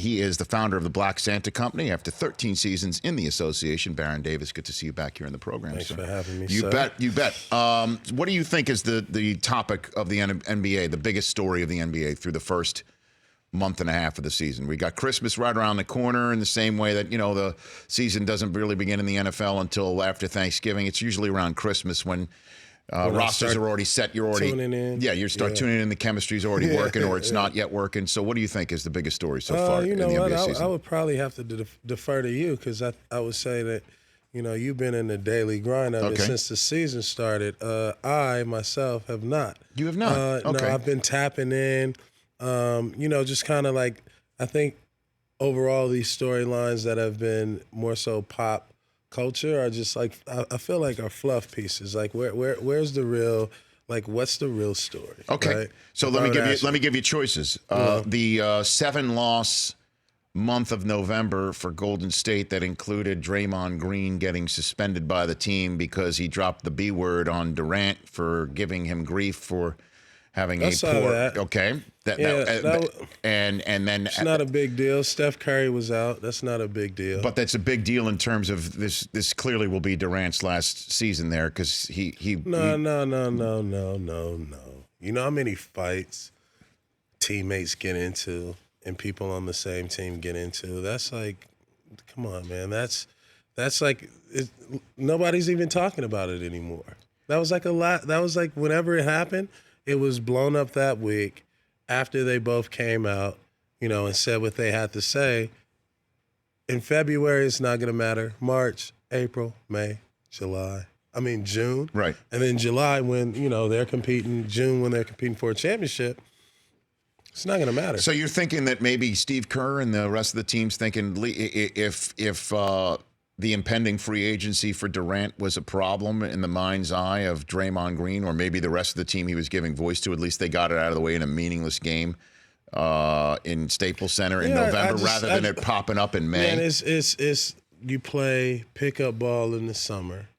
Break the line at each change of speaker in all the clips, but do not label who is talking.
He is the founder of the Black Santa Company. After 13 seasons in the association, Baron Davis, good to see you back here in the program.
Thanks
sir.
for having me,
You
sir.
bet, you bet. What do you think is the topic of the NBA, the biggest story of the NBA through the first month and a half of the season? We got Christmas right around the corner, in the same way that, the season doesn't really begin in the NFL until after Thanksgiving. It's usually around Christmas when rosters are already set. You're already
tuning in.
Yeah, you start tuning in. The chemistry's already working, or it's not yet working. So, what do you think is the biggest story so far in the NBA season?
I would probably have to defer to you, because I would say that, you've been in the daily grind of it since the season started. I myself have not.
You have not.
No, I've been tapping in. Just kind of like, I think overall these storylines that have been more so pop culture are just like, I feel like are fluff pieces. Like where's the real, like what's the real story?
Okay.
Right?
So let me give you choices. The 7-loss month of November for Golden State that included Draymond Green getting suspended by the team because he dropped the B word on Durant for giving him grief for having a poor.
That.
Okay. And then
it's not a big deal. Steph Curry was out. That's not a big deal.
But that's a big deal in terms of this. This clearly will be Durant's last season there, because he.
No. You know how many fights teammates get into and people on the same team get into? That's like, come on, man. That's like nobody's even talking about it anymore. That was like a lot. That was like whenever it happened, it was blown up that week. After they both came out, and said what they had to say. In February, it's not going to matter. March, April, May, June.
Right.
And then July, when, they're competing, June, when they're competing for a championship, it's not going to matter.
So you're thinking that maybe Steve Kerr and the rest of the team's thinking if the impending free agency for Durant was a problem in the mind's eye of Draymond Green, or maybe the rest of the team he was giving voice to, at least they got it out of the way in a meaningless game in Staples Center in November, rather than it popping up in May.
Man, it's you play pickup ball in the summer,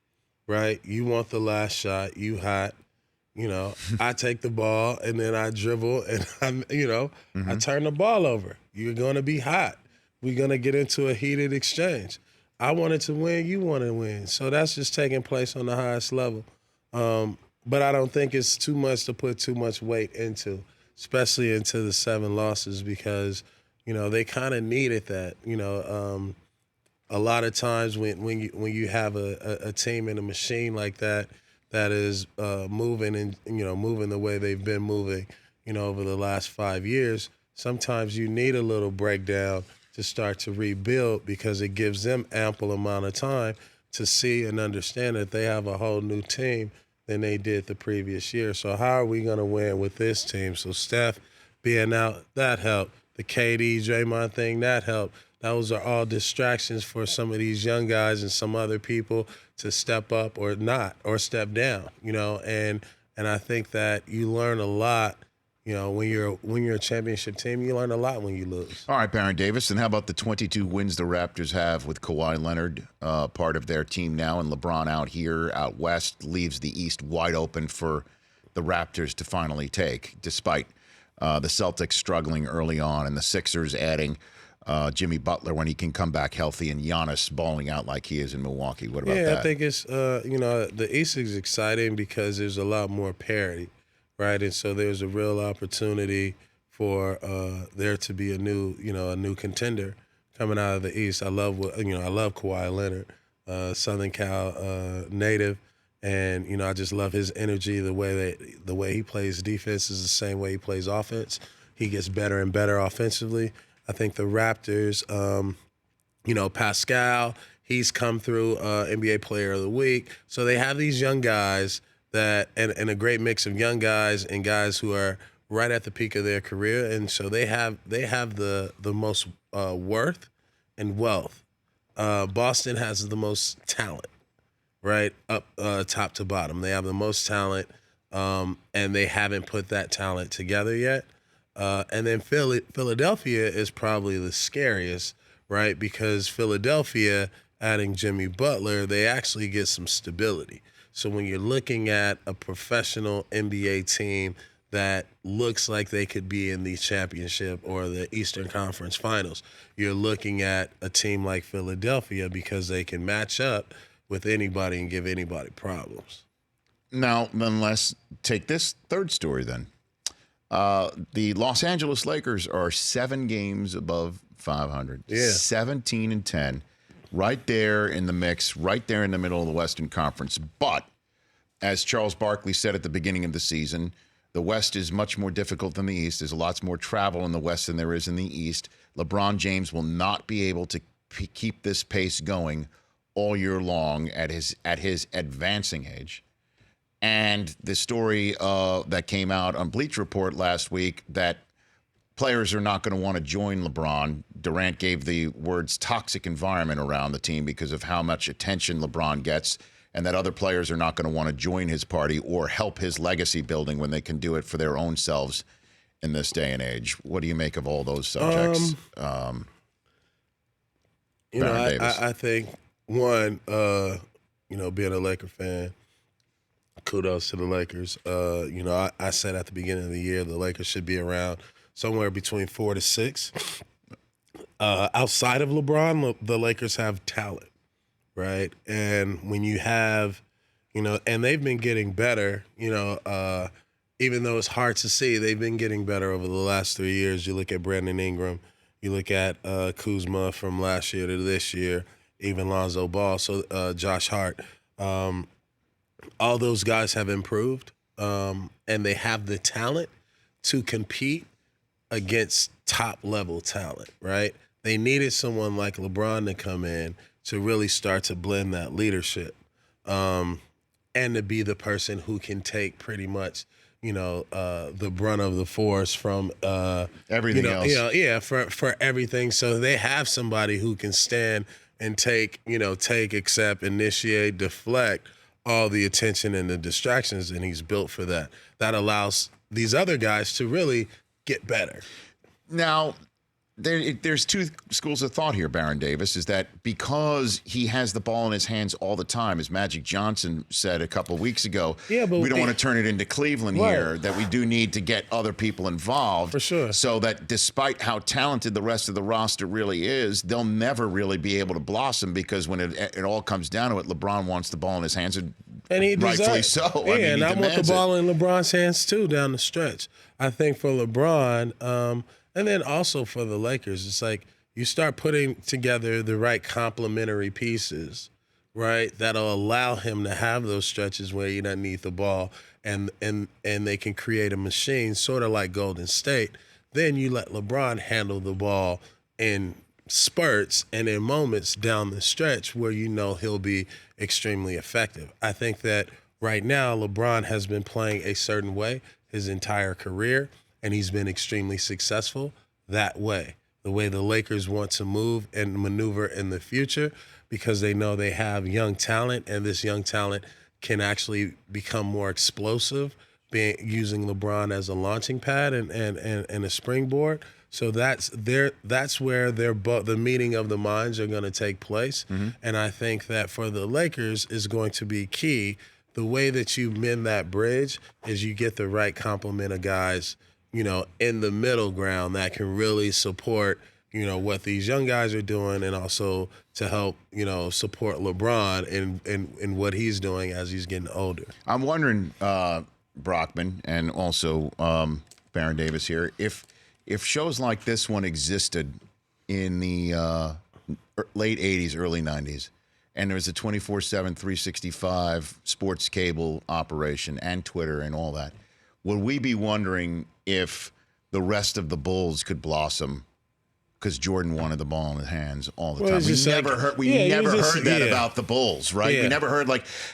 right? You want the last shot, you hot. I take the ball and then I dribble and I turn the ball over. You're gonna be hot. We're gonna get into a heated exchange. I wanted to win, you want to win. So that's just taking place on the highest level. But I don't think it's too much to put too much weight into, especially into the 7 losses, because, they kind of needed that. A lot of times when you have a team and a machine like that is moving and, moving the way they've been moving, over the last 5 years, sometimes you need a little breakdown to start to rebuild, because it gives them ample amount of time to see and understand that they have a whole new team than they did the previous year. So how are we going to win with this team? So Steph being out, that helped. The KD, Draymond thing, that helped. Those are all distractions for some of these young guys and some other people to step up or not, or step down, and I think that you learn a lot. When you're a championship team, you learn a lot when you lose.
All right, Baron Davis. And how about the 22 wins the Raptors have with Kawhi Leonard part of their team now, and LeBron out west, leaves the East wide open for the Raptors to finally take, despite the Celtics struggling early on and the Sixers adding Jimmy Butler when he can come back healthy, and Giannis balling out like he is in Milwaukee. What about that?
Yeah, I think it's, the East is exciting because there's a lot more parity. Right, and so there's a real opportunity for there to be a new contender coming out of the East. I love Kawhi Leonard, Southern Cal native, and I just love his energy. The way he plays defense is the same way he plays offense. He gets better and better offensively. I think the Raptors, Pascal, he's come through NBA Player of the Week. So they have these young guys that and a great mix of young guys and guys who are right at the peak of their career, and so they have the most worth and wealth. Boston has the most talent, right, up top to bottom. They have the most talent, and they haven't put that talent together yet. And then Philadelphia is probably the scariest, right, because Philadelphia, adding Jimmy Butler, they actually get some stability. So when you're looking at a professional NBA team that looks like they could be in the championship or the Eastern Conference Finals. You're looking at a team like Philadelphia because they can match up with anybody and give anybody problems.
Now, then let's take this third story then. The Los Angeles Lakers are 7 games above 500.
Yeah.
17-10. Right there in the mix, right there in the middle of the Western Conference. But, as Charles Barkley said at the beginning of the season, the West is much more difficult than the East. There's lots more travel in the West than there is in the East. LeBron James will not be able to keep this pace going all year long at his advancing age. And the story that came out on Bleacher Report last week that players are not going to want to join LeBron. Durant gave the words toxic environment around the team because of how much attention LeBron gets, and that other players are not going to want to join his party or help his legacy building when they can do it for their own selves in this day and age. What do you make of all those subjects?
I think, one, being a Laker fan, kudos to the Lakers. I said at the beginning of the year the Lakers should be around somewhere between 4 to 6. Outside of LeBron, the Lakers have talent, right? And when you have, and they've been getting better, even though it's hard to see, they've been getting better over the last 3 years. You look at Brandon Ingram, you look at Kuzma from last year to this year, even Lonzo Ball, so Josh Hart. All those guys have improved, and they have the talent to compete against top-level talent, right? They needed someone like LeBron to come in to really start to blend that leadership and to be the person who can take pretty much, the brunt of the force from
everything else.
For everything. So they have somebody who can stand and take, accept, initiate, deflect all the attention and the distractions, and he's built for that. That allows these other guys to really get better.
Now, there's two schools of thought here, Baron Davis, is that because he has the ball in his hands all the time, as Magic Johnson said a couple of weeks ago, but we don't want to turn it into Cleveland here, that we do need to get other people involved.
For sure.
So that despite how talented the rest of the roster really is, they'll never really be able to blossom because when it all comes down to it, LeBron wants the ball in his hands, and he rightfully so.
Yeah, I want the ball in LeBron's hands too down the stretch. I think for LeBron, and then also for the Lakers, it's like you start putting together the right complementary pieces, right, that'll allow him to have those stretches where he doesn't need the ball, and they can create a machine sort of like Golden State. Then you let LeBron handle the ball in spurts and in moments down the stretch where he'll be extremely effective. I think that right now LeBron has been playing a certain way his entire career, and he's been extremely successful that way, the way the Lakers want to move and maneuver in the future, because they know they have young talent, and this young talent can actually become more explosive, using LeBron as a launching pad and a springboard. So that's where the meeting of the minds are going to take place. Mm-hmm. And I think that for the Lakers is going to be key. The way that you mend that bridge is you get the right complement of guys, in the middle ground that can really support, what these young guys are doing, and also to help, support LeBron in what he's doing as he's getting older.
I'm wondering, Brockman, and also Baron Davis here, if shows like this one existed in the late 80s, early 90s, and there was a 24/7, 365 sports cable operation and Twitter and all that, would we be wondering if the rest of the Bulls could blossom because Jordan wanted the ball in his hands all the time? We never heard that about the Bulls, right? Yeah. We never heard,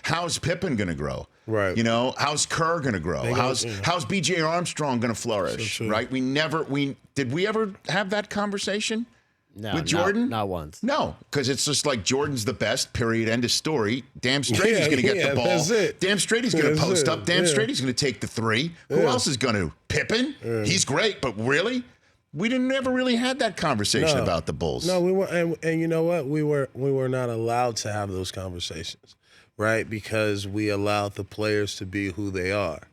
how's Pippen going to grow?
Right.
How's Kerr going to grow? How's B.J. Armstrong going to flourish? So right? Did we ever have that conversation?
No,
with Jordan?
Not once.
No, because it's just like Jordan's the best, period, end of story. Damn straight he's going to get the ball.
That's it.
Damn straight he's going to post up. Damn straight he's going to take the three. Who else is going to? Pippen? He's great, but really? We never really had that conversation about the Bulls.
No, we weren't, and you know what? We were not allowed to have those conversations, right? Because we allowed the players to be who they are,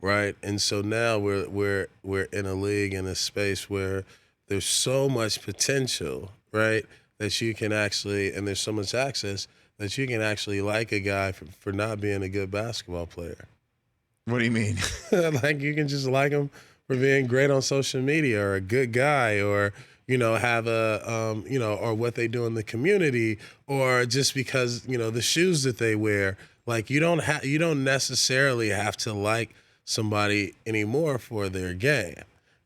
right? And so now we're in a league, in a space where there's so much potential, right? That you can actually, and there's so much access that you can actually like a guy for not being a good basketball player.
What do you mean?
Like you can just like him for being great on social media, or a good guy, or have a or what they do in the community, or just because the shoes that they wear. Like you don't necessarily have to like somebody anymore for their game.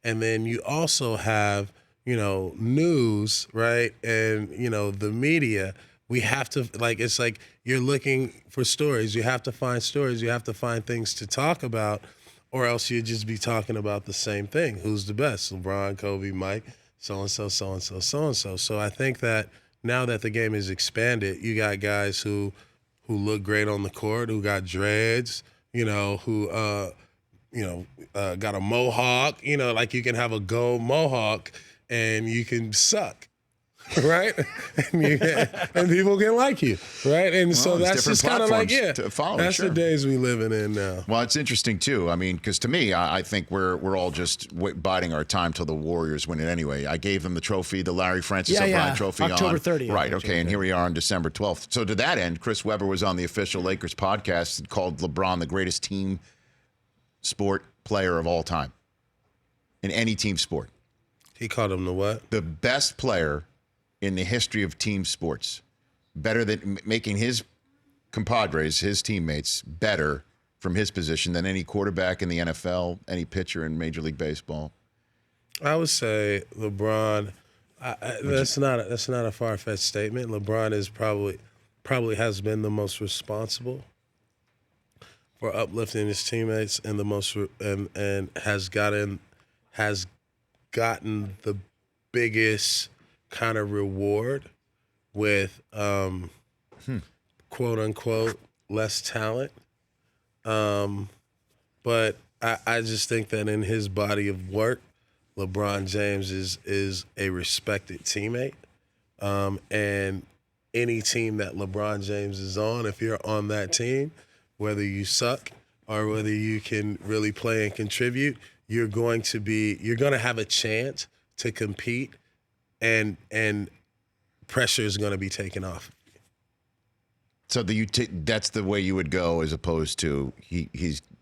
And then you also have news, right? And the media. We have to, it's like you're looking for stories. You have to find stories. You have to find things to talk about, or else you'd just be talking about the same thing. Who's the best? LeBron, Kobe, Mike, so-and-so, so-and-so, so-and-so. So I think that now that the game is expanded, you got guys who look great on the court, who got dreads, who got a mohawk, like you can have a gold mohawk and you can suck. Right, and people can like you, right, and so that's just kind of like that's the days we living in now.
Well, it's interesting too. I mean, because to me, I think we're all just biding our time till the Warriors win it anyway. I gave them the trophy, the Larry Francis O'Brien Trophy,
October
on
30th.
Right, okay, and here we are on December 12th. So to that end, Chris Webber was on the official Lakers podcast and called LeBron the greatest team sport player of all time in any team sport.
He called him the what?
The best player in the history of team sports, better than making his compadres, his teammates, better from his position than any quarterback in the NFL, any pitcher in Major League Baseball.
I would say LeBron. That's not a far-fetched statement. LeBron is probably has been the most responsible for uplifting his teammates, and the most and has gotten the biggest kind of reward with quote unquote less talent. But I just think that in his body of work, LeBron James is a respected teammate. And any team that LeBron James is on, if you're on that team, whether you suck or whether you can really play and contribute, you're going to have a chance to compete, and pressure is going to be taken off.
So that's the way you would go, as opposed to he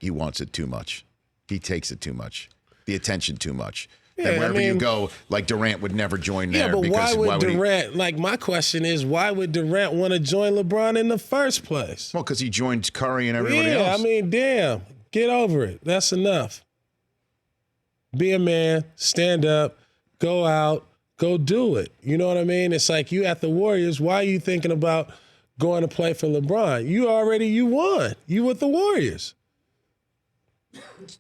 wants it too much. He takes it too much. The attention too much.
Yeah,
and wherever you go, like Durant would never join there.
Yeah, but
because
why would Durant, like my question is, why would Durant want to join LeBron in the first place?
Well, because he joined Curry and everybody else.
Yeah, I mean, damn, get over it. That's enough. Be a man, stand up, go out, go do it. You know what I mean? It's like you at the Warriors. Why are you thinking about going to play for LeBron? You won. You with the Warriors.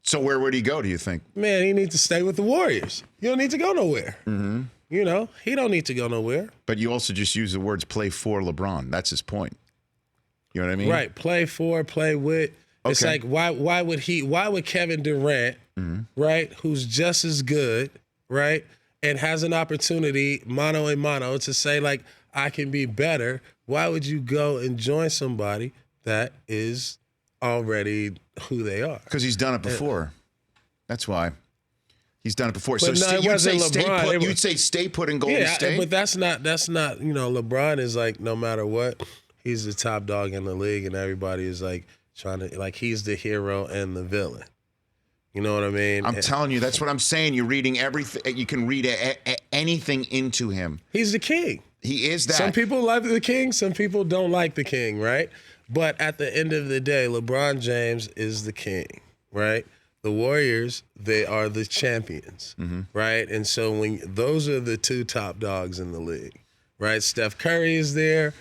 So where would he go, do you think?
Man, he needs to stay with the Warriors. You don't need to go nowhere. Mm-hmm. He don't need to go nowhere.
But you also just use the words play for LeBron. That's his point. You know what I mean?
Right. Play for, play with. Okay. It's like, why would Kevin Durant, right, who's just as good, right, and has an opportunity, mano a mano, to say, like, I can be better, why would you go and join somebody that is already who they are?
Because he's done it before. That's why. He's done it before.
But
so
no,
you'd say stay put in Golden State?
But that's not, LeBron is like, no matter what, he's the top dog in the league, and everybody is like trying to, like, he's the hero and the villain. You know what I mean?
I'm telling you, that's what I'm saying. You're reading everything. You can read anything into him.
He's the king.
He is that.
Some people like the king, some people don't like the king, right? But at the end of the day, LeBron James is the king, right? The Warriors, they are the champions, right? And so those are the two top dogs in the league, right? Steph Curry is there,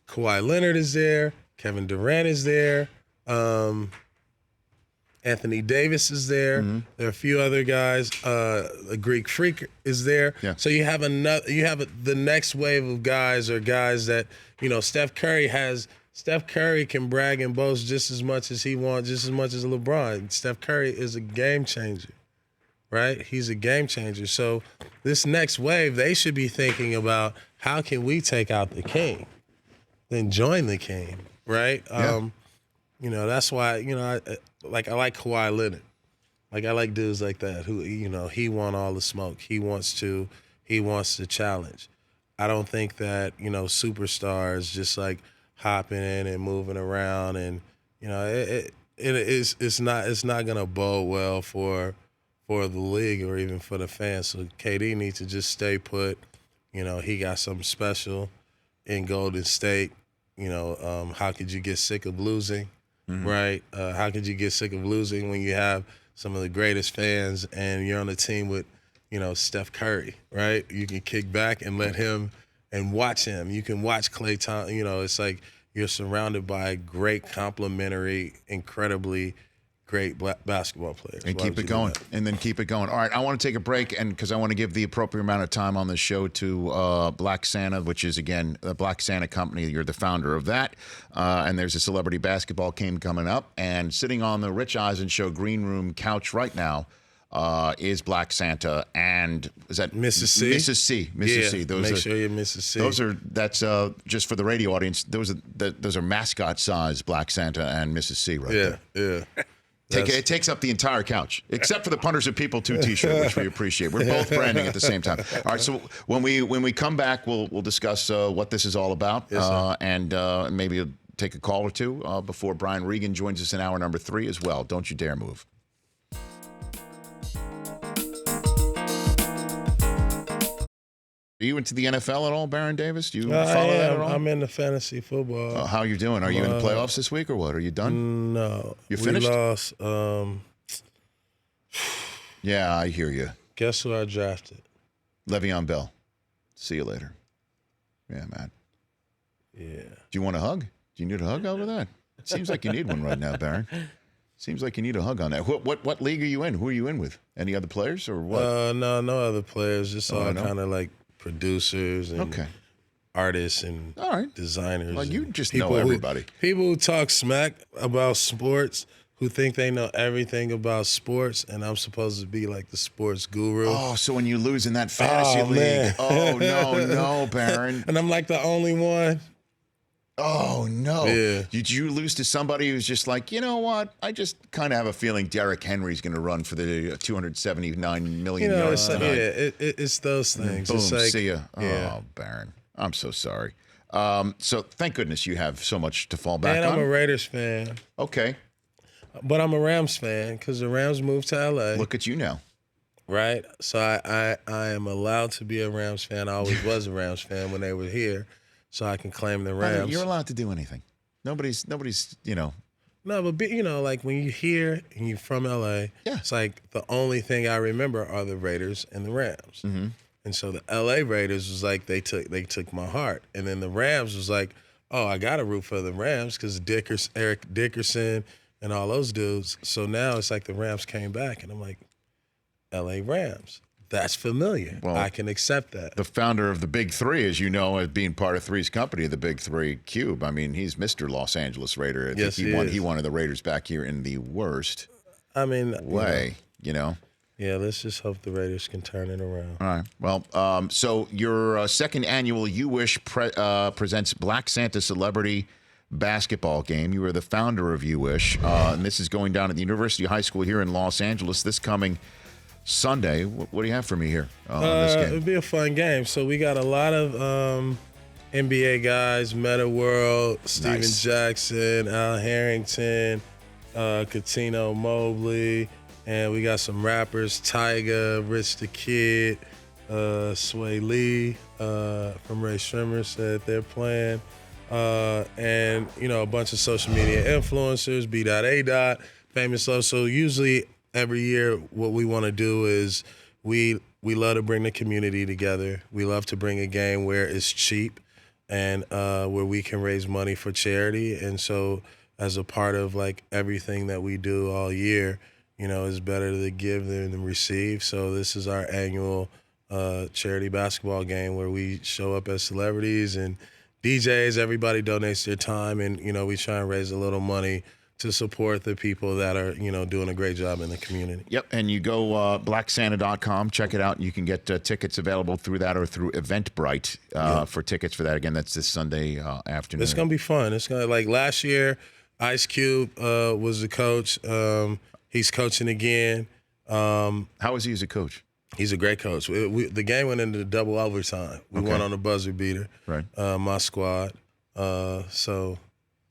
Kawhi Leonard is there, Kevin Durant is there, Anthony Davis is there. There are a few other guys. The Greek Freak is there.
Yeah.
So you have the next wave of guys are guys that, Steph Curry can brag and boast just as much as he wants, just as much as LeBron. Steph Curry is a game changer, right? He's a game changer. So this next wave, they should be thinking about how can we take out the king, then join the king, right?
Yeah.
That's why, I like Kawhi Leonard. Like I like dudes like that who he want all the smoke. He wants to challenge. I don't think that superstars just like hopping in and moving around and it's not gonna bode well for the league or even for the fans. So KD needs to just stay put. He got something special in Golden State. How could you get sick of losing, right? How could you get sick of losing when you have some of the greatest fans and you're on a team with, Steph Curry, right? You can kick back and let him and watch him. You can watch Klay Thompson. It's like you're surrounded by great, complimentary, incredibly great basketball players.
And keep it going. And then keep it going. All right, I want to take a break, and because I want to give the appropriate amount of time on the show to Black Santa, which is, again, the Black Santa Company. You're the founder of that. And there's a celebrity basketball game coming up. And sitting on the Rich Eisen Show green room couch right now is Black Santa, and is that
Mrs. C?
Mrs. C. Mrs. C.
Make sure you're Mrs. C.
That's just for the radio audience. Those are mascot size Black Santa and Mrs. C right there.
Yeah.
It takes up the entire couch, except for the Punters of People 2 T-shirt, which we appreciate. We're both branding at the same time. All right, so when we come back, we'll discuss what this is all about,
yes,
and maybe take a call or two before Brian Regan joins us in hour number 3 as well. Don't you dare move. Are you into the NFL at all, Baron Davis? Do you follow that at all?
I'm into fantasy football.
How are you doing? Are you in the playoffs this week or what? Are you done?
No.
You finished?
We lost.
Yeah, I hear you.
Guess who I drafted?
Le'Veon Bell. See you later. Yeah, man.
Yeah.
Do you want a hug? Do you need a hug over that? It seems like you need one right now, Baron. Seems like you need a hug on that. What league are you in? Who are you in with? Any other players or what?
No other players. Just all kind of like producers and artists and designers.
Well, you just know everybody.
People who talk smack about sports, who think they know everything about sports, and I'm supposed to be like the sports guru.
Oh, so when you lose in that fantasy league.
Man.
Oh, no, Baron.
And I'm like the only one.
Oh, no.
Yeah.
Did you lose to somebody who's just like, you know what? I just kind of have a feeling Derrick Henry's going to run for the 279 million yards
it's
tonight.
it's those things.
Boom,
it's like,
see ya.
Yeah.
Oh, Baron. I'm so sorry. So thank goodness you have so much to fall back
And
on.
I'm a Raiders fan.
Okay.
But I'm a Rams fan because the Rams moved to LA.
Look at you now.
Right? So I am allowed to be a Rams fan. I always was a Rams fan when they were here. So I can claim the Rams.
You're allowed to do anything. Nobody's,
No, but like when you hear and you're from LA, it's like the only thing I remember are the Raiders and the Rams.
Mm-hmm.
And so the LA Raiders was like they took my heart, and then the Rams was like, oh, I got to root for the Rams because Eric Dickerson and all those dudes. So now it's like the Rams came back, and I'm like, LA Rams. That's familiar.
Well,
I can accept that.
The founder of the Big Three, as you know, as being part of Three's company, the Big Three Cube. I mean, he's Mr. Los Angeles Raider. I think he wanted the Raiders back here in the worst way,
Yeah, let's just hope the Raiders can turn it around.
All right. Well, so your second annual You Wish presents Black Santa Celebrity Basketball Game. You were the founder of You Wish, and this is going down at the University High School here in Los Angeles this coming Sunday. What do you have for me here on this game?
It'll be a fun game. So we got a lot of NBA guys, Meta World, Steven Jackson, Al Harrington, Katino Mobley, and we got some rappers, Tyga, Rich the Kid, Sway Lee from Ray Shrimmer said they're playing, and a bunch of social media influencers, B.A. Famous Love. So usually every year, what we want to do is we love to bring the community together. We love to bring a game where it's cheap and where we can raise money for charity. And so as a part of like everything that we do all year, it's better to give than to receive. So this is our annual charity basketball game where we show up as celebrities and DJs. Everybody donates their time, and we try and raise a little money to support the people that are, doing a great job in the community.
Yep, and you go blacksanta.com, check it out, and you can get tickets available through that or through Eventbrite for tickets for that. Again, that's this Sunday afternoon.
It's going to be fun. It's going to, like last year, Ice Cube was the coach. He's coaching again.
How is he as a coach?
He's a great coach. The game went into double overtime. We won on a buzzer beater.
Right.
My squad. So.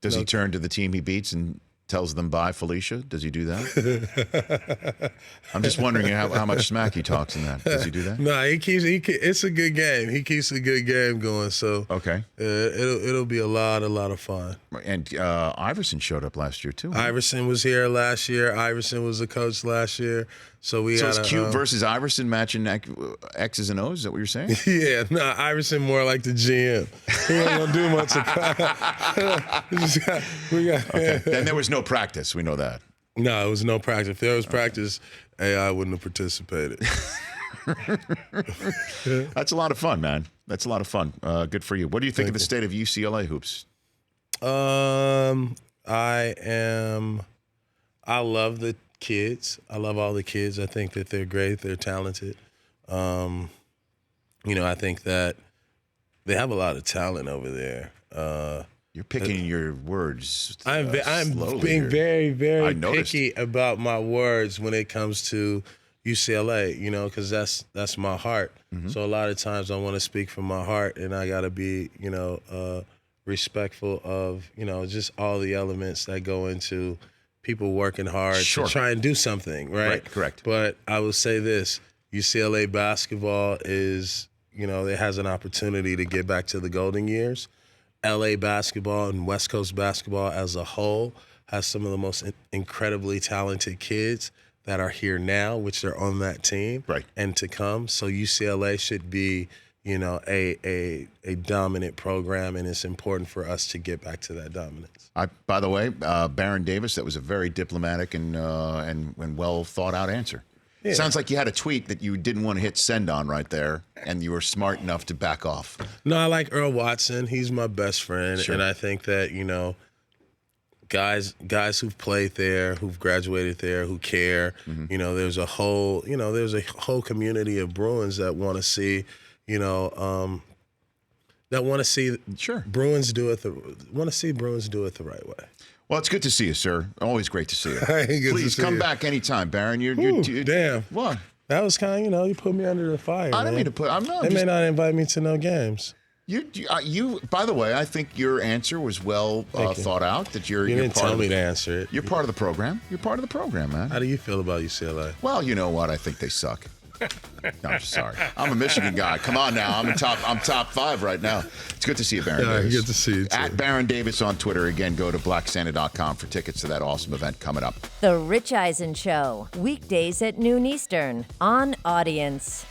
Does he turn to the team he beats and tells them bye, Felicia? Does he do that? I'm just wondering how much smack he talks in that. Does he do that?
No, it's a good game. He keeps a good game going. So
okay,
it'll be a lot of fun.
And Iverson showed up last year too.
Iverson was here last year. Iverson was the coach last year. So
it's Cute versus Iverson matching X's and O's. Is that what you're saying?
Yeah, no, Iverson more like the GM. He ain't gonna do much.
Okay. Then there was no practice. We know that.
No, it was no practice. If there was practice, AI wouldn't have participated.
That's a lot of fun, man. That's a lot of fun. Good for you. What do you think of the state of UCLA hoops?
I love the kids. I love all the kids. I think that they're great. They're talented. I think that they have a lot of talent over there.
You're picking your words.
I'm being
here.
very, very picky about my words when it comes to UCLA, because that's my heart. Mm-hmm. So a lot of times I want to speak from my heart, and I got to be, respectful of, just all the elements that go into people working hard to try and do something, right?
Correct.
But I will say this, UCLA basketball is, it has an opportunity to get back to the golden years. LA basketball and West Coast basketball as a whole has some of the most incredibly talented kids that are here now, which are on that team, and to come. So UCLA should be, a dominant program, and it's important for us to get back to that dominance.
By the way, Baron Davis, that was a very diplomatic and well thought out answer. Yeah. Sounds like you had a tweet that you didn't want to hit send on right there, and you were smart enough to back off.
No, I like Earl Watson. He's my best friend, and I think that, guys who've played there, who've graduated there, who care. Mm-hmm. There's a whole community of Bruins that want to see, Bruins do it the right way.
Well, it's good to see you, sir. Always great to see you. Please come back anytime, Baron.
Damn.
What?
That was kind of, you put me under the fire.
I didn't mean to put.
They may not invite me to no games.
You. By the way, I think your answer was well thought out. That you
didn't tell me to answer it.
You're part of the program. You're part of the program, man.
How do you feel about UCLA?
Well, you know what? I think they suck. No, I'm sorry. I'm a Michigan guy. Come on now. I'm top 5 right now. It's good to see you, Baron Davis.
Good to see you, too.
At Baron Davis on Twitter. Again, go to blacksanta.com for tickets to that awesome event coming up.
The Rich Eisen Show, weekdays at noon Eastern on Audience.